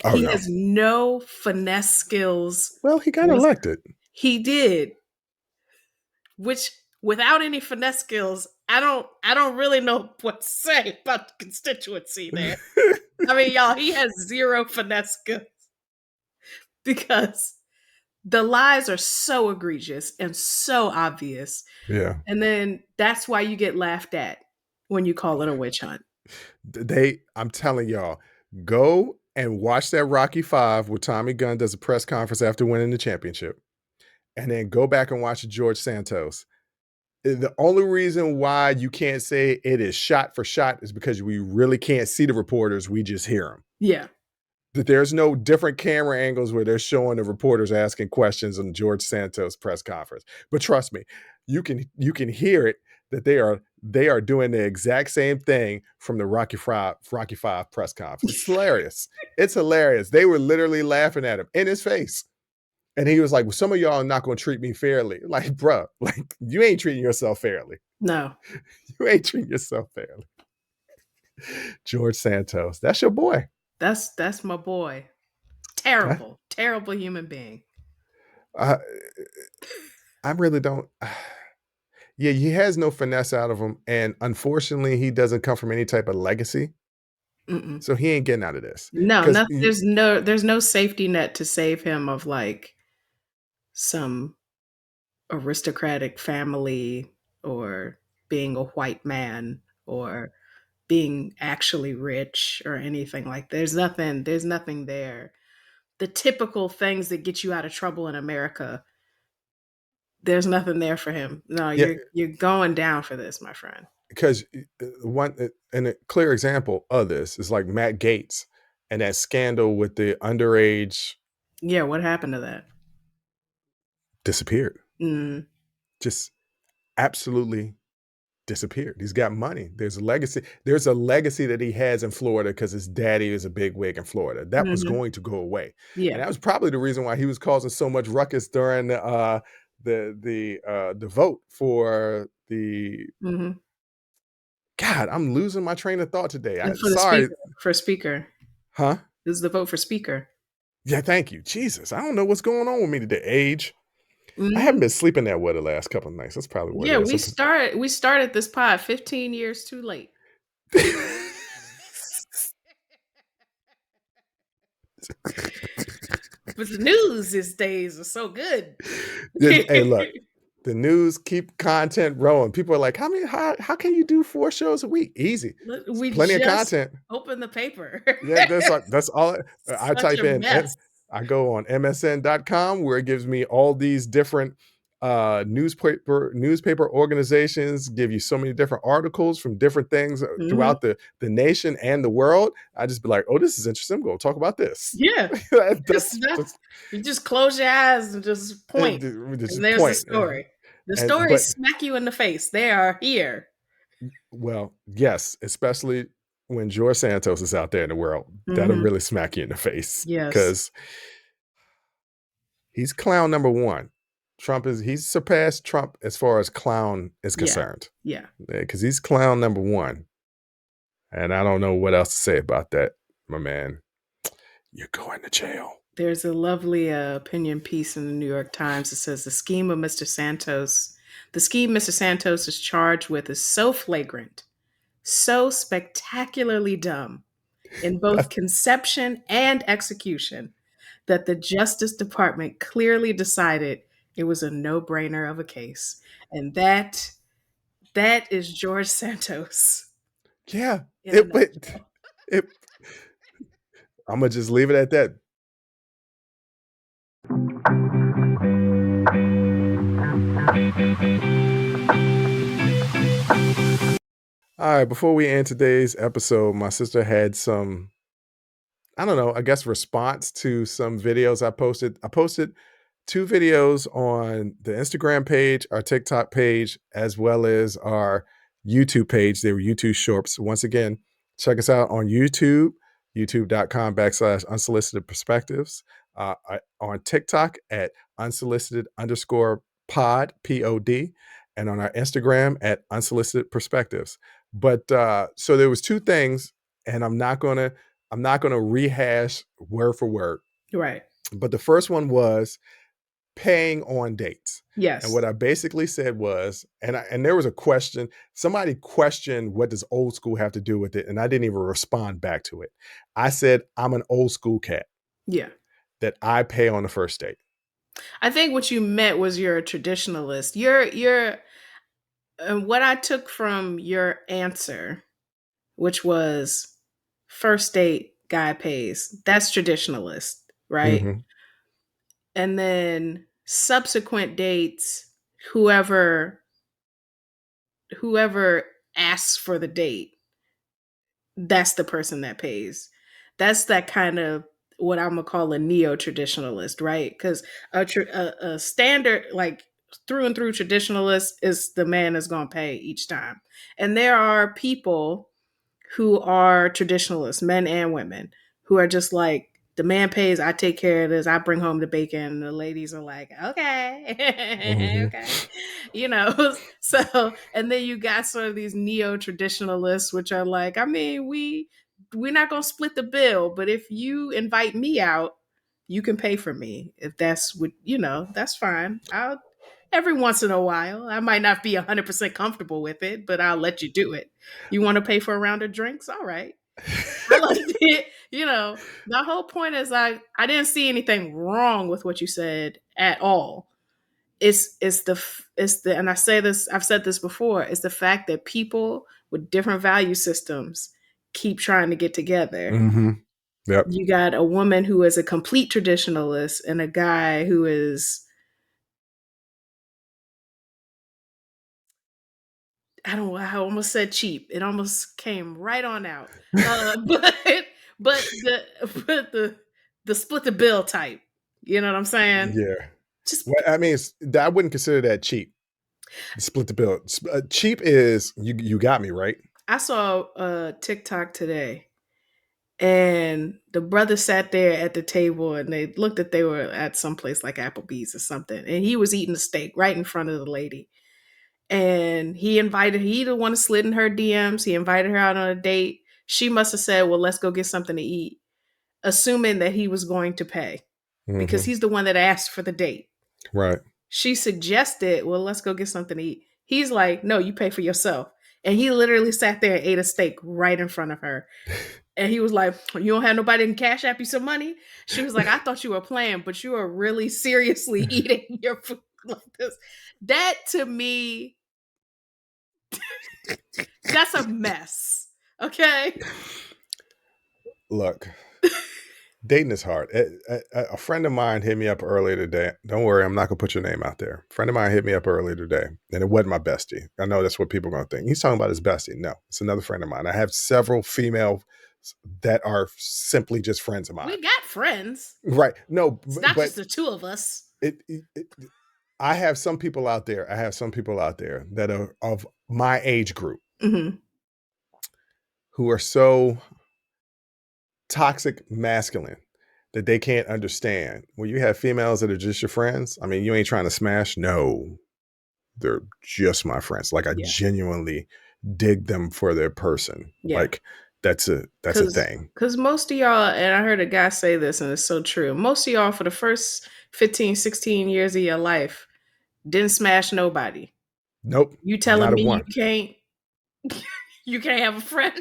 oh He no. has no finesse skills. Well, he got elected. He did, which without any finesse skills, I don't really know what to say about the constituency there. I mean, y'all, he has zero finesse skills because the lies are so egregious and so obvious. Yeah. And then that's why you get laughed at when you call it a witch hunt. I'm telling y'all, go and watch that Rocky 5 where Tommy Gunn does a press conference after winning the championship. And then go back and watch George Santos. The only reason why you can't say it is shot for shot is because we really can't see the reporters. We just hear them. Yeah. That there's no different camera angles where they're showing the reporters asking questions on George Santos press conference. But trust me, you can hear it that they are they are doing the exact same thing from the Rocky Five press conference. It's hilarious. It's hilarious. They were literally laughing at him in his face. And he was like, well, some of y'all are not going to treat me fairly. Like, bruh, like, you ain't treating yourself fairly. No. You ain't treating yourself fairly. George Santos. That's your boy. That's my boy. Terrible, terrible human being. I really don't. Yeah, he has no finesse out of him. And unfortunately, he doesn't come from any type of legacy. Mm-mm. So he ain't getting out of this. No, Because there's no safety net to save him of like some aristocratic family or being a white man or being actually rich or anything like that. There's nothing there. The typical things that get you out of trouble in America, there's nothing there for him. No, yeah, you're going down for this, my friend. because one and a clear example of this is like Matt Gaetz and that scandal with the underage Yeah, what happened to that? disappeared. Mm. Just absolutely disappeared. He's got money. There's a legacy. There's a legacy that he has in Florida because his daddy is a big wig in Florida. That was Mhm. going to go away. Yeah. And that was probably the reason why he was causing so much ruckus during the vote for the Mhm. God, I'm losing my train of thought today. And for the Sorry. speaker. Huh? This is the vote for speaker. Yeah, thank you. Jesus, I don't know what's going on with me today. Age. I haven't Mhm. been sleeping that well the last couple of nights. That's probably what Yeah, it is. we started this pod 15 years too late. But the news these days are so good. Hey, look, the news keep content rolling. People are like, how can you do 4 shows a week? Easy. We Plenty of just content. opened the paper. Yeah, that's all I Such type a in. mess. I go on msn.com where it gives me all these different newspaper organizations, give you so many different articles from different things Mhm. throughout the nation and the world. I just be like, oh, this is interesting. I'm going to talk about this. Yeah. that's You just close your eyes and just point. And just there's the point. story. The And stories but smack you in the face. They are here. well, yes, especially when George Santos is out there in the world, that'll Mhm. really smack you in the face Yes. because he's clown number one. He's surpassed Trump as far as clown is Yeah. concerned. Yeah. Because he's clown number one. And I don't know what else to say about that, my man. You're going to jail. There's a lovely opinion piece in the New York Times that says the scheme Mr. Santos is charged with is so flagrant, so spectacularly dumb in both conception and execution that the Justice Department clearly decided it was a no-brainer of a case. And that is George Santos Yeah. in a But nutshell. it I'm gonna just leave it at that. All right, before we end today's episode, my sister had some, I don't know, I guess response to some videos I posted. I posted 2 videos on the Instagram page, our TikTok page, as well as our YouTube page. They were YouTube shorts. Once again, check us out on YouTube, youtube.com/unsolicited perspectives. On TikTok at unsolicited_pod, POD, and on our Instagram at unsolicited perspectives. But so there was 2 things, and I'm not gonna rehash word for word. Right. But the first one was paying on dates. And Yes. what I basically said was, and there was a question, somebody questioned what does old school have to do with it, and I didn't even respond back to it. I said I'm an old school cat Yeah. that I pay on the first date. I think what you meant was you're a traditionalist. And what I took from your answer, which was first date guy pays, that's traditionalist, right? Mhm. And then subsequent dates, whoever whoever asks for the date, that's the person that pays. That's that kind of what I'm gonna call a neo-traditionalist, right? Because a standard, like through and through traditionalist is the man is going to pay each time. And there are people who are traditionalists, men and women, who are just like, the man pays, I take care of this, I bring home the bacon, and the ladies are like, okay, okay, you know. So, and then you got sort of these neo-traditionalists, which are like, I mean, we're not gonna split the bill, but if you invite me out, you can pay for me. If that's what that's fine. I'll every once in a while. I might not be 100% comfortable with it, but I'll let you do it. You want to pay for a round of drinks? All right. I like it. The whole point is I didn't see anything wrong with what you said at all. It's the and I've said this before, it's the fact that people with different value systems keep trying to get together. Mm-hmm. Yep. You got a woman who is a complete traditionalist and a guy who is, I almost said cheap. It almost came right on out. But the split the bill type. You know what I'm saying? Yeah. Just Well, I mean, I wouldn't consider that cheap. Split the bill. Cheap is you got me right. I saw a TikTok today, and the brother sat there at the table, and they looked at they were at some place like Applebee's or something, and he was eating a steak right in front of the lady. And he the one who slid in her DMs. He invited her out on a date. She must have said, well, let's go get something to eat, assuming that he was going to pay because Mm-hmm. he's the one that asked for the date. Right. She suggested, well, let's go get something to eat. He's like, no, you pay for yourself. And he literally sat there and ate a steak right in front of her. And he was like, you don't have nobody in Cash App you some money? She was like, I thought you were playing, but you are really seriously eating your food like this. That to me, that's a mess. Okay. Look, dating is hard. A friend of mine hit me up earlier today. Don't worry, I'm not gonna put your name out there. A friend of mine hit me up earlier today, and it wasn't my bestie. I know that's what people are gonna think. He's talking about his bestie. No, it's another friend of mine. I have several female that are simply just friends of mine. We got friends. Right. No, It's not but just the two of us. I have some people out there. That are of my age group Mm-hmm. who are so toxic masculine that they can't understand. When you have females that are just your friends, I mean, you ain't trying to smash. No, they're just my friends. Like I genuinely dig them for their person. Yeah. Like that's a thing. Because most of y'all, and I heard a guy say this, and it's so true. Most of y'all, for the first 15, 16 years of your life, didn't smash nobody. Nope. You telling not a me one. you can't have a friend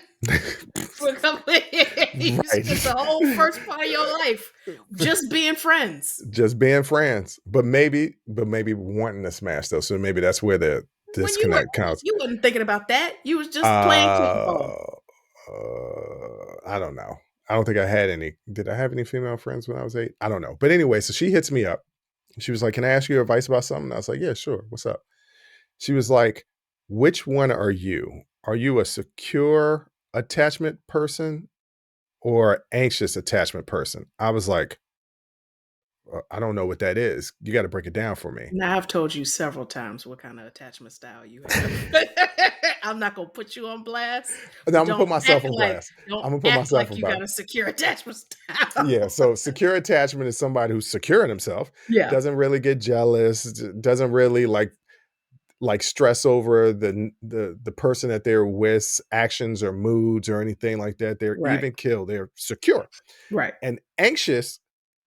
for a couple of years? Right. It's the whole first part of your life just being friends. Just being friends. But maybe wanting to smash though. So maybe that's where the disconnect counts. You wasn't thinking about that. You was just playing kickball. I don't know. I don't think I had any. Did I have any female friends when I was 8? I don't know. But anyway, so she hits me up. She was like, can I ask you advice about something? I was like, yeah, sure. What's up? She was like, which one are you? Are you a secure attachment person or anxious attachment person? I was like, I don't know what that is. You got to break it down for me. Now, I've told you several times what kind of attachment style you have. I'm not going to put you on blast. No, I'm going to put myself on blast. I'm going to put myself on blast. You blast. got a secure attachment style. Yeah, so secure attachment is somebody who's secure in himself. Yeah. Doesn't really get jealous, doesn't really like stress over the person that they're with, actions or moods or anything like that. They're even killed. They're secure. Right. And anxious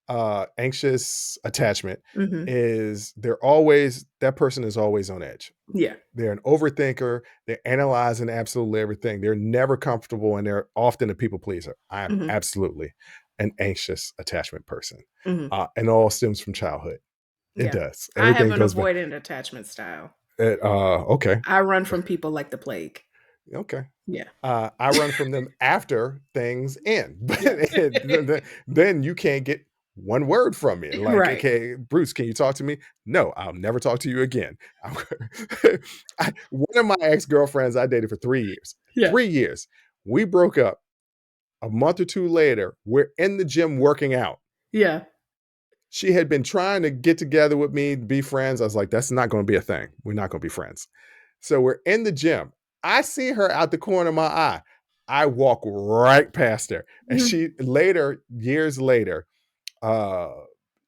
attachment is that person is always on edge. Yeah. They're an overthinker. They're analyzing absolutely everything. They're never comfortable, and they're often a people pleaser. I'm absolutely an anxious attachment person. And all stems from childhood. It does. Everything I have an avoidant attachment style. Okay. I run from people like the plague. Okay. Yeah. I run from them after things end. Then you can't get one word from me. Like, okay, Bruce, can you talk to me? No, I'll never talk to you again. One of my ex-girlfriends I dated for 3 years. Yeah. 3 years. We broke up. A month or two later, we're in the gym working out. Yeah. She had been trying to get together with me, be friends. I was like, that's not going to be a thing. We're not going to be friends. So we're in the gym. I see her out the corner of my eye. I walk right past her. And she later, years later, uh,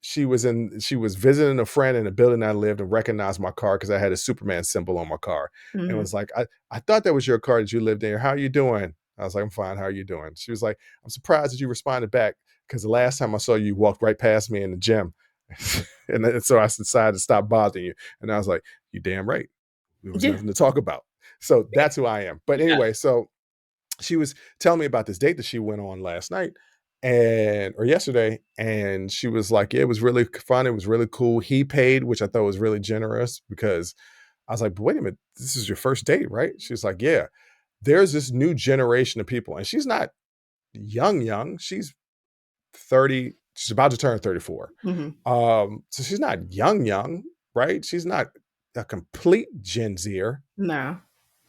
she was visiting a friend in a building I lived and recognized my car because I had a Superman symbol on my car. And was like, I thought that was your car that you lived in. How are you doing? I was like, I'm fine. How are you doing? She was like, I'm surprised that you responded back because the last time I saw you, you walked right past me in the gym. And so I decided to stop bothering you. And I was like, you damn right. There was nothing to talk about. So that's who I am. But anyway, so she was telling me about this date that she went on last night or yesterday. And she was like, yeah, it was really fun. It was really cool. He paid, which I thought was really generous because I was like, but wait a minute, this is your first date, right? She was like, yeah, there's this new generation of people. And she's not young. She's 30. She's about to turn 34. So she's not young, right? She's not a complete Gen Zer. No.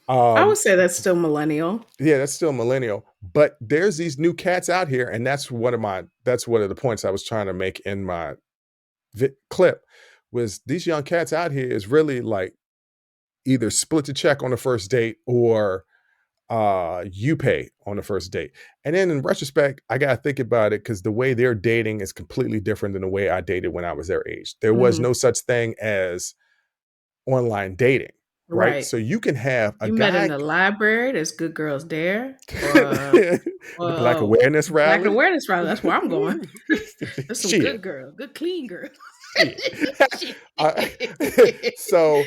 I would say that's still millennial. Yeah, that's still millennial. But there's these new cats out here, and that's one of the points I was trying to make in my clip. Was these young cats out here is really like either split the check on the first date or you pay on the first date. And then in retrospect, I got to think about it because the way they're dating is completely different than the way I dated when I was their age. There was no such thing as online dating. Right. So you can have a guy. You met in the library. There's Good Girls Dare. The Black Awareness Rally. Black Awareness Rally. That's where I'm going. There's some good girls. Good clean girls. So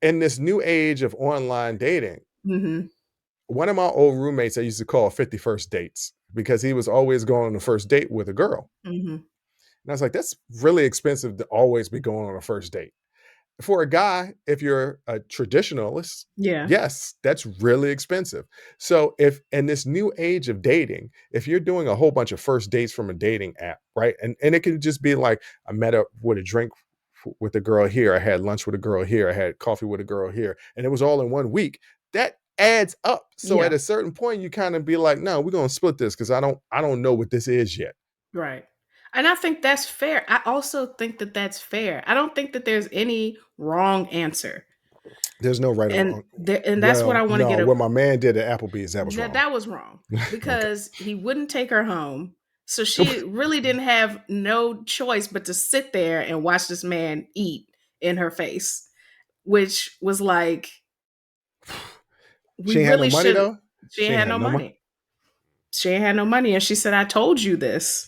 in this new age of online dating, one of my old roommates I used to call 51st dates because he was always going on the first date with a girl. And I was like, that's really expensive to always be going on a first date. For a guy, if you're a traditionalist, yes, that's really expensive. So if in this new age of dating, if you're doing a whole bunch of first dates from a dating app, right? And it could just be like, I met up with a drink with a girl here. I had lunch with a girl here. I had coffee with a girl here. And it was all in 1 week. That adds up. So at a certain point, you kind of be like, no, we're going to split this because I don't know what this is yet. Right. And I think that's fair. I also think that that's fair. I don't think that there's any wrong answer. There's no right or wrong. And that's what I want to get. What my man did at Applebee's, that was wrong. That was wrong because he wouldn't take her home. So she really didn't have no choice but to sit there and watch this man eat in her face, which was like, she had no money though? She had no money. She had no money. And she said, I told you this.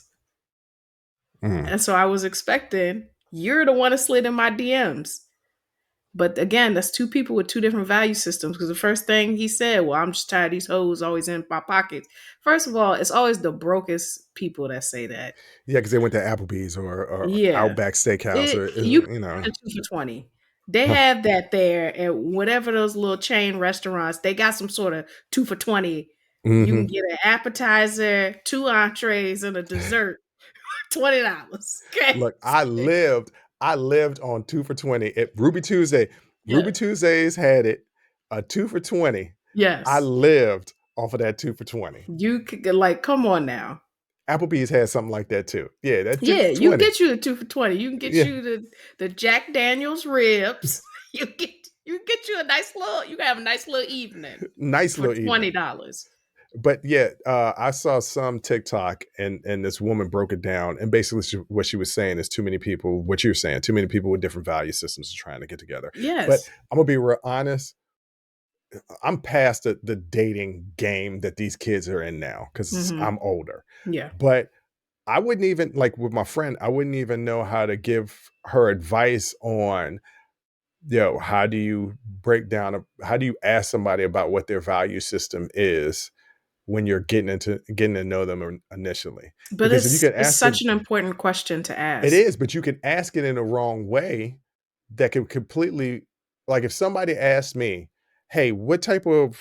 And so I was expecting, you're the one that slid in my DMs. But again, that's two people with two different value systems. Because the first thing he said, well, I'm just tired of these hoes always in my pockets. First of all, it's always the brokest people that say that. Yeah, because they went to Applebee's or Outback Steakhouse. You know. 2 for $20. They have that there. And whatever those little chain restaurants, they got some sort of 2 for $20. You can get an appetizer, 2 entrees, and a dessert. $20. Okay. Look, I lived on 2 for $20 at Ruby Tuesday. Yeah. Ruby Tuesdays had it a 2 for $20. Yes, I lived off of that 2 for $20. You could come on now. Applebee's had something like that too. Yeah, that 2 for $20. You can get you a 2 for $20. You can get you the Jack Daniel's ribs. you get you a nice little. You can have a nice little evening. $20. But yeah, I saw some TikTok and this woman broke it down. And basically what she was saying is too many people with different value systems are trying to get together. Yes. But I'm going to be real honest. I'm past the dating game that these kids are in now because I'm older. Yeah. But I wouldn't even, like with my friend, I wouldn't even know how to give her advice on, how do you ask somebody about what their value system is when you're getting to know them initially. But because it's such an important question to ask. It is, but you can ask it in a wrong way that could completely, like if somebody asked me, hey, what type of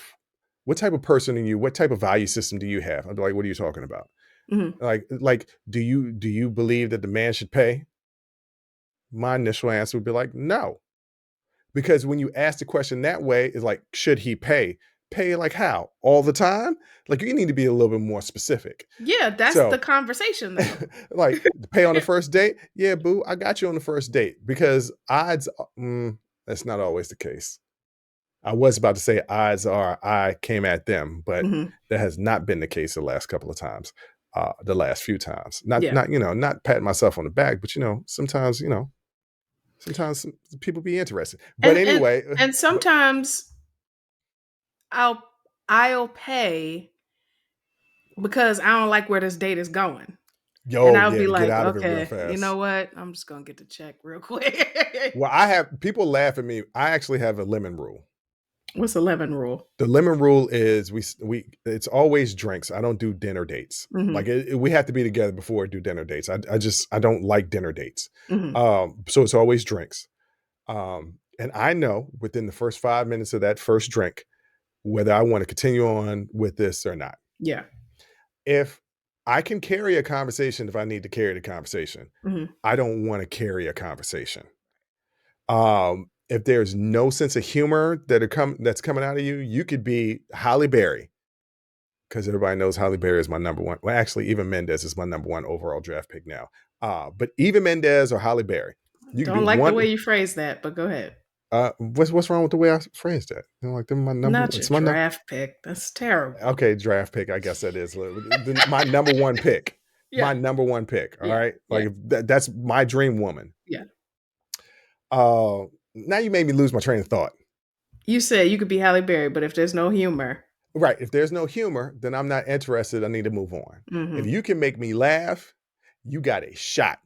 person are you? What type of value system do you have? I'd be like, what are you talking about? Like, do you believe that the man should pay? My initial answer would be like, no. Because when you ask the question that way, it's like, should he pay? Pay like how? All the time? Like you need to be a little bit more specific. Yeah, that's the So conversation though. like pay on the first date? Yeah, boo, I got you on the first date because that's not always the case. I was about to say odds are I came at them, but Mhm. that has not been the case the last couple of times. The last few times. Not Yeah. not patting myself on the back, but sometimes, sometimes people be interested. But And anyway, sometimes I'll I'll pay because I don't like where this date is going. And yo, I'll yeah, be to get like, out of it real okay, you fast. know what? I'm just gonna get the check real quick. Well, I have people laugh at me. I actually have a lemon rule. What's the lemon rule? The lemon rule is we it's always drinks. I don't do dinner dates. Mhm. Like we have to be together before I do dinner dates. I don't like dinner dates. Mhm. So it's always drinks. And I know within the first 5 minutes of that first drink whether I want to continue on with this or not. Yeah. If I can carry a conversation, if I need to carry the conversation, Mhm. I don't want to carry a conversation. If there's no sense of humor that's coming out of you, you could be Halle Berry because everybody knows Halle Berry is my number one. Well, actually, Eva Mendes is my number one overall draft pick now. But Eva Mendes or Halle Berry, you could be Don't like the one. way you phrase that, but go ahead. What's wrong with the way I phrased that? Like they're my number. Not your It's my number. draft pick. That's terrible. Okay, draft pick. I guess that is my number one pick. My Yeah. number one pick. All Yeah. right, Yeah. like that's my dream woman. Yeah. Now you made me lose my train of thought. You said you could be Halle Berry, but if there's no humor. Right. If there's no humor, then I'm not interested. I need to move on. If Mhm. you can make me laugh, you got a shot.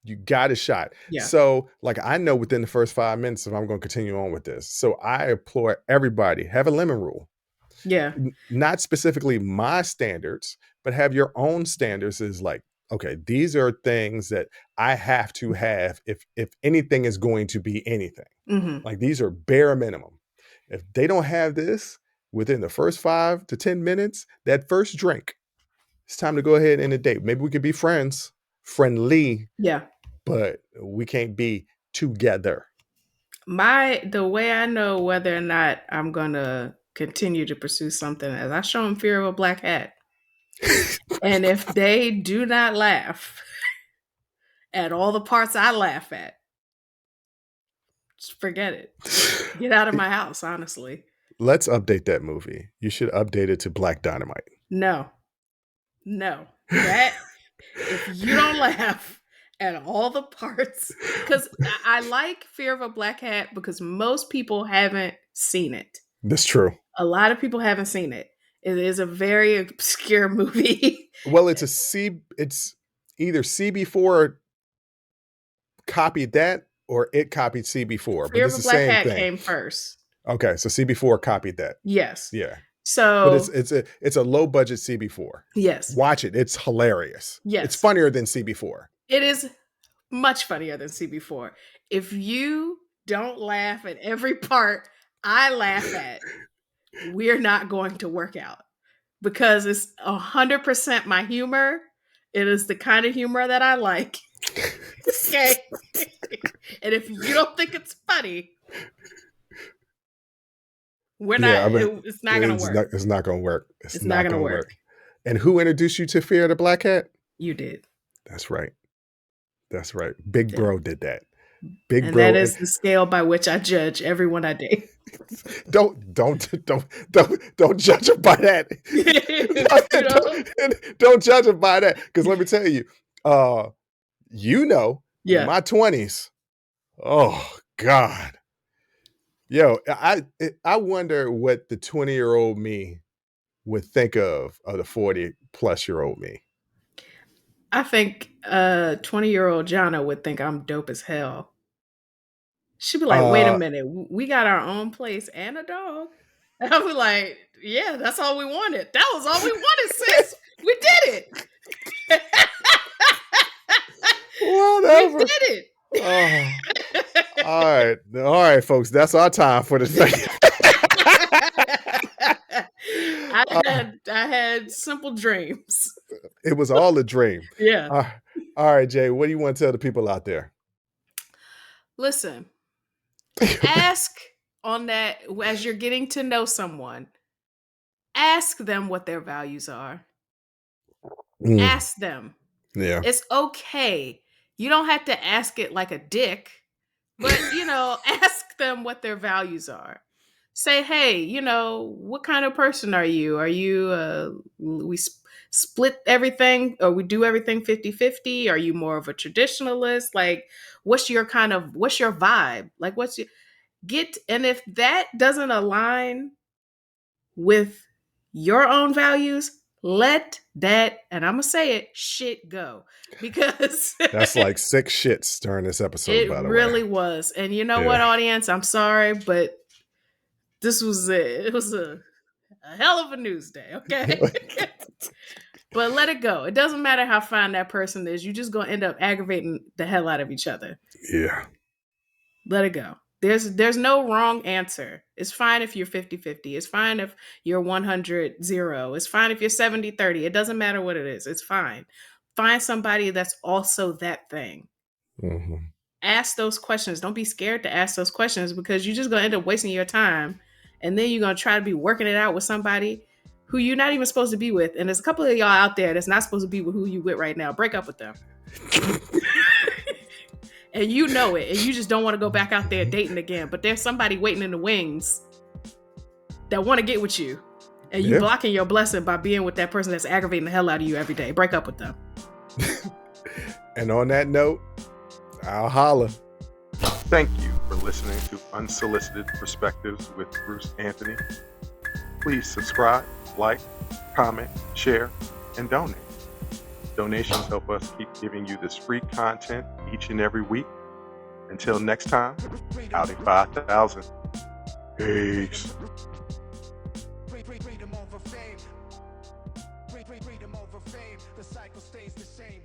You got a shot. Yeah. So, like, I know within the first 5 minutes if I'm going to continue on with this. So, I implore everybody have a lemon rule. Yeah. Not specifically my standards, but have your own standards. Is like, okay, these are things that I have to have if anything is going to be anything. Mhm. Like these are bare minimum. If they don't have this within the first 5 to 10 minutes, that first drink, it's time to go ahead and end a date. Maybe we could be friendly, Yeah. but we can't be together. The way I know whether or not I'm gonna continue to pursue something is I show them Fear of a Black Hat. And if they do not laugh at all the parts I laugh at, just forget it. Get out of my house, honestly. Let's update that movie. You should update it to Black Dynamite. No. That if you don't laugh at all the parts, because I like Fear of a Black Hat because most people haven't seen it. That's true. A lot of people haven't seen it. It is a very obscure movie. Well, it's either CB4 copied that or it copied CB4, but Fear it's of a the Black same Hat thing. came first. Okay, so CB4 copied that. Yes. Yeah. So, but it's a low budget CB4. Yes. Watch it. It's hilarious. Yes. It's funnier than CB4. It is much funnier than CB4. If you don't laugh at every part I laugh at, we're not going to work out because it's 100% my humor. It is the kind of humor that I like. Okay. And if you don't think it's funny, we're not. It's not going to work. It's not going to work. It's not going to work. And who introduced you to Fear of the Black Hat? You did. That's right. That's right. Big Bro did that. And that is the scale by which I judge everyone I date. Don't judge it by that. Don't judge it by that. Because let me tell you, in my 20s, oh God. Yo, I wonder what the 20-year-old me would think of the 40-plus-year-old me. I think 20-year-old Jonna would think I'm dope as hell. She'd be like, wait a minute, we got our own place and a dog. And I'll be like, yeah, that's all we wanted. That was all we wanted, sis. We did it. Whatever. We did it. All right, folks. That's our time for today. I had simple dreams. It was all a dream. Yeah. All right, Jay. What do you want to tell the people out there? Listen. Ask on that, as you're getting to know someone, ask them what their values are. Ask them. Yeah. It's okay. You don't have to ask it like a dick, but ask them what their values are. Say, hey, what kind of person are you? Are you we split everything, or we do everything 50-50? Are you more of a traditionalist? Like, what's your vibe? Like, and if that doesn't align with your own values, let that, and I'm gonna say it, shit go. Because That's like 6 shits during this episode, it by the way. really was. And you know Yeah. what, audience? I'm sorry, but this was it. It was a hell of a news day, okay? But let it go. It doesn't matter how fine that person is. You're just gonna end up aggravating the hell out of each other. Yeah. Let it go. There's no wrong answer. It's fine if you're 50-50. It's fine if you're 100-0. It's fine if you're 70-30. It doesn't matter what it is. It's fine. Find somebody that's also that thing. Mm-hmm. Ask those questions. Don't be scared to ask those questions, because you're just going to end up wasting your time. And then you're going to try to be working it out with somebody who you're not even supposed to be with. And there's a couple of y'all out there that's not supposed to be with who you with right now. Break up with them. And you know it, and you just don't want to go back out there dating again. But there's somebody waiting in the wings that want to get with you, and you blocking your blessing by being with that person that's aggravating the hell out of you every day. Break up with them. And on that note, I'll holla. Thank you for listening to Unsolicited Perspectives with Bruce Anthony. Please subscribe, like, comment, share, and donate. Donations help us keep giving you this free content each and every week. Until next time, Audi 5000. Peace. Freedom over fame. Freedom over fame. The cycle stays the same.